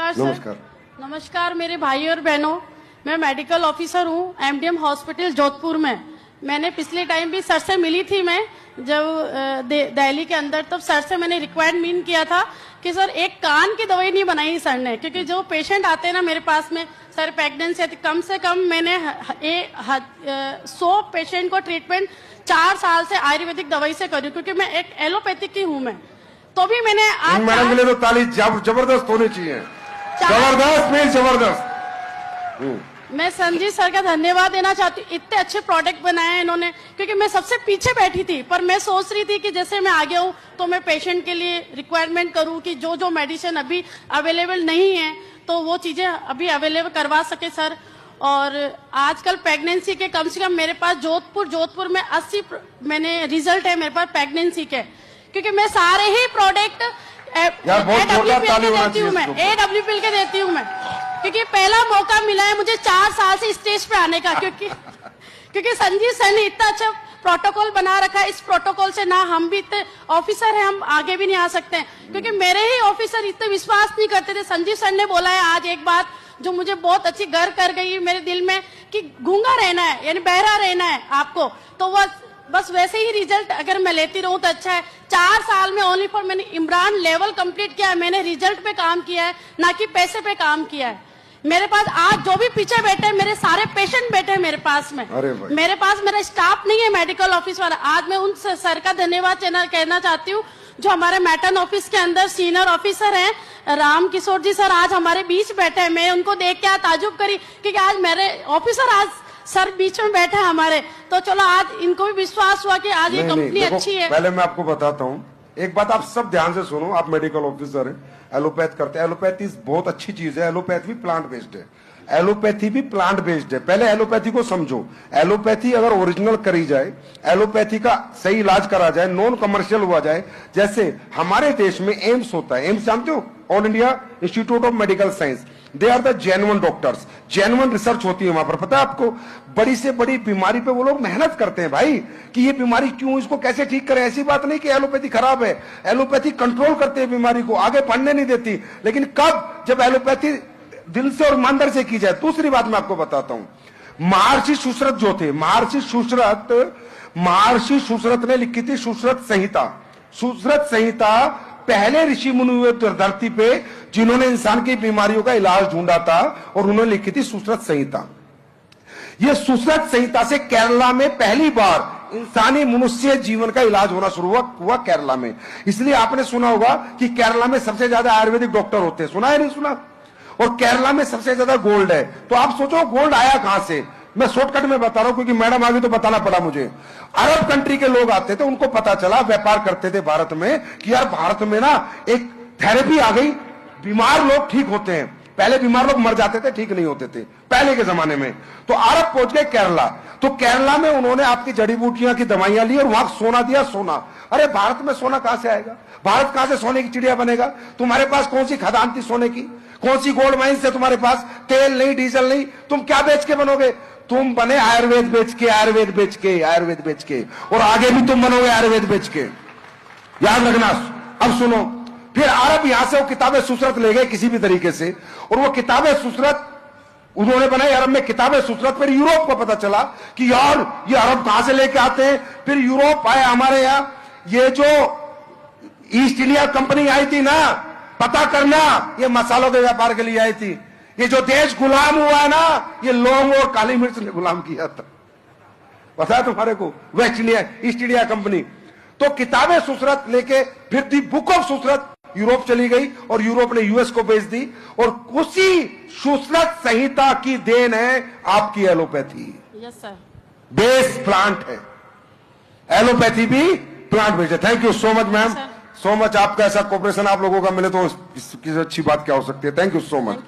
नमस्कार सर। नमस्कार। नमस्कार मेरे भाई और बहनों, मैं मेडिकल ऑफिसर हूँ एमडीएम हॉस्पिटल जोधपुर में। मैंने पिछले टाइम भी सर से मिली थी, मैं जब दिल्ली के अंदर, तब सर से मैंने रिक्वायरमेंट किया था कि सर एक कान की दवाई नहीं बनाई सर ने, क्योंकि जो पेशेंट आते हैं ना मेरे पास में, सर प्रेगनेंसी है, कम से कम मैंने 100 पेशेंट को ट्रीटमेंट 4 साल से आयुर्वेदिक दवाई से करी, क्योंकि मैं एक एलोपैथिक की हूँ मैं। तो भी मैंने आज मैडम के लिए तो ताली जबरदस्त होनी चाहिए, जबरदस्त नहीं जबरदस्त। मैं संजीव सर का धन्यवाद देना चाहती हूँ, इतने अच्छे प्रोडक्ट बनाए हैं इन्होंने, क्योंकि मैं सबसे पीछे बैठी थी, पर मैं सोच रही थी कि जैसे मैं आगे हूँ तो मैं पेशेंट के लिए रिक्वायरमेंट करूँ कि जो जो मेडिसिन अभी अवेलेबल नहीं है तो वो चीजें अभी अवेलेबल करवा सके सर। और आजकल प्रेगनेंसी के कम से कम मेरे पास जोधपुर में 80 मैंने रिजल्ट है मेरे पास प्रेगनेंसी के, क्योंकि मैं सारे ही प्रोडक्ट AWPL के देती हूँ मैं, क्योंकि पहला मौका मिला है मुझे 4 साल से स्टेज पे आने का, क्योंकि संजीव सर ने इतना अच्छा प्रोटोकॉल बना रखा है। इस प्रोटोकॉल से ना हम भी इतने ऑफिसर हैं, हम आगे भी नहीं आ सकते हैं, क्योंकि मेरे ही ऑफिसर इतने विश्वास नहीं करते थे। संजीव सर ने बोला है आज एक बात जो मुझे बहुत अच्छी घर कर गई मेरे दिल में, कि गूंगा रहना है यानी बहरा रहना है आपको, तो वह बस वैसे ही रिजल्ट अगर मैं लेती रहूं तो अच्छा है। 4 साल में ओनली फॉर मैंने इमरान लेवल कंप्लीट किया है, मैंने रिजल्ट पे काम किया है, ना कि पैसे पे काम किया है। मेरे पास आज जो भी पीछे बैठे हैं, मेरे सारे पेशेंट बैठे हैं मेरे पास में, मेरे पास मेरा स्टाफ नहीं है मेडिकल ऑफिस वाला। आज मैं उन सर का धन्यवाद कहना चाहती हूँ जो हमारे मैटर्न ऑफिस के अंदर सीनियर ऑफिसर हैं, राम किशोर जी सर आज हमारे बीच बैठे हैं। मैं उनको देख के ताजुब करी, क्योंकि आज मेरे ऑफिसर आज सर बीच में बैठे हैं हमारे, तो चलो आज इनको भी विश्वास हुआ कि आज ये कंपनी अच्छी है। पहले मैं आपको बताता हूँ एक बात, आप सब ध्यान से सुनो। आप मेडिकल ऑफिसर हैं, एलोपैथ करते हैं। एलोपैथी बहुत अच्छी चीज है, एलोपैथ भी प्लांट बेस्ड है, एलोपैथी भी प्लांट बेस्ड है। पहले एलोपैथी को समझो। एलोपैथी अगर ओरिजिनल करी जाए, एलोपैथी का सही इलाज करा जाए, नॉन कमर्शियल हुआ जाए, जैसे हमारे देश में एम्स होता है, एम्स जानते हो, all India institute of medical science, they are the genuine doctors, genuine research होती है वहां पर। पता है आपको, बड़ी से बड़ी बीमारी पे वो लोग मेहनत करते हैं भाई, कि ये बीमारी क्यों, इसको कैसे ठीक करें। ऐसी बात नहीं कि एलोपैथी खराब है, एलोपैथी कंट्रोल करते हैं बीमारी को, आगे बढ़ने नहीं देती। लेकिन कब, जब एलोपैथी दिल से और ईमानदारी से की जाए। दूसरी बात मैं आपको बताता हूं, महर्षि सुश्रुत जो थे, महर्षि सुश्रुत ने लिखी थी सुश्रुत संहिता। सुश्रुत संहिता पहले ऋषि मुनि हुए धरती पे जिन्होंने इंसान की बीमारियों का इलाज ढूंढा था, और उन्होंने लिखी थी सुश्रुत संहिता। यह सुश्रुत संहिता से केरला में पहली बार इंसानी मनुष्य जीवन का इलाज होना शुरू हुआ केरला में। इसलिए आपने सुना होगा कि केरला में सबसे ज्यादा आयुर्वेदिक डॉक्टर होते हैं, सुना है नहीं सुना? और केरला में सबसे ज्यादा गोल्ड है। तो आप सोचो गोल्ड आया कहां से। मैं शॉर्टकट में बता रहा हूं, क्योंकि मैडम आगे तो बताना पड़ा मुझे। अरब कंट्री के लोग आते थे, उनको पता चला, व्यापार करते थे भारत में, कि यार भारत में ना एक थेरेपी आ गई, बीमार लोग ठीक होते हैं। पहले बीमार लोग मर जाते थे, ठीक नहीं होते थे पहले के जमाने में। तो अरब पहुंच गए केरला, तो केरला में उन्होंने आपकी जड़ी बूटियां की दवाइयां ली और वहां सोना दिया। सोना, अरे भारत में सोना कहां से आएगा? भारत कहां से सोने की चिड़िया बनेगा? तुम्हारे पास कौन सी खदान थी सोने की? कौन सी गोल्ड माइन से? तुम्हारे पास तेल नहीं, डीजल नहीं, तुम क्या बेच के बनोगे? तुम बने आयुर्वेद बेच के, आयुर्वेद बेच के, आयुर्वेद बेच के, और आगे भी तुम बनोगे आयुर्वेद बेच के, याद रखना। अब सुनो, फिर अरब यहां से वो किताबें सुसरत ले गए किसी भी तरीके से, और वो किताबें सुसरत उन्होंने बनाई अरब में, किताबें सुसरत। फिर यूरोप को पता चला कि यार ये अरब कहां से लेके आते हैं। फिर यूरोप आए हमारे यहां, ये जो ईस्ट इंडिया कंपनी आई थी ना, पता करना, ये मसालों के व्यापार के लिए आई थी। ये जो देश गुलाम हुआ है ना, ये लौंग और काली मिर्च ने गुलाम किया था, पता है तुम्हारे को? Waste India, east India company. तो किताबें सुसरत लेके फिर दी बुक ऑफ सुसरत यूरोप चली गई, और यूरोप ने यूएस को बेच दी। और उसी सुसरत संहिता की देन है आपकी allopathy. Yes sir, base plant है, एलोपैथी भी प्लांट बेस्ड है। Thank you so much ma'am, so much. आपका ऐसा कोऑपरेशन आप लोगों का मिले तो इसकी अच्छी बात क्या हो सकती है। Thank you so much.